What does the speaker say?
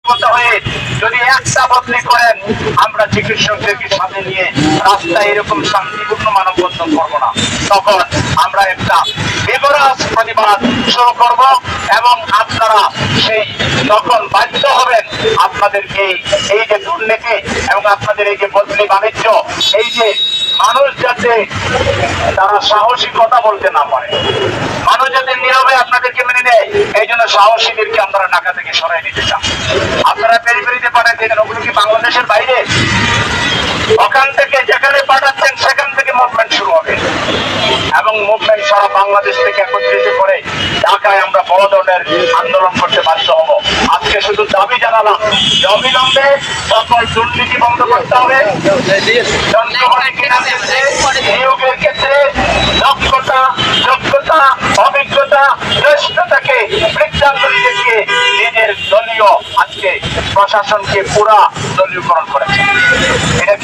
ঐক্যবদ্ধ হয়ে যদি একটা বদলি করেন, আমরা চিকিৎসকদেরকে সাথে নিয়ে রাস্তায় এরকম শান্তিপূর্ণ মানববন্ধন করবো না। তখন আমরা একটা বিগরাস প্রতিবাদ শুরু করব এবং আপনারা সেই তখন বাধ্য হবেন আপনাদেরকে এই যে দুর্নীতি এবং আপনাদের এই যে বদলি বাণিজ্য, এই যে মানুষ যাতে তারা সাহসী কথা বলতে না পারে, মানুষ যাতে নীরবে আপনাদেরকে মেনে নেয়, এই জন্য সাহসীদেরকে আপনারা ঢাকা থেকে সরাই দিতে চান। আপনারা পেরিফেরিতে পাঠাচ্ছেন, ওগুলো কি বাংলাদেশের বাইরে? ওখান থেকে যেখানে পাঠাচ্ছেন সেখান থেকে মুভমেন্ট শুরু হবে এবং মুভমেন্ট সারা বাংলাদেশ থেকে একত্রিত করে ঢাকায় আমরা বড় ধরনের আন্দোলন করতে বাধ্য হব। আজকে শুধু দাবি জানালাম, অবিলম্বে সকল দুর্নীতি বন্ধ করতে হবে, নিয়োগের ক্ষেত্রে দক্ষতা, যোগ্যতা, অভিজ্ঞতা, শ্রেষ্ঠতাকে বৃদ্ধাঙ্গুলি দেখিয়ে নিজের দলীয় আজকে প্রশাসনকে পুরা দলীয়করণ করেছে। এটা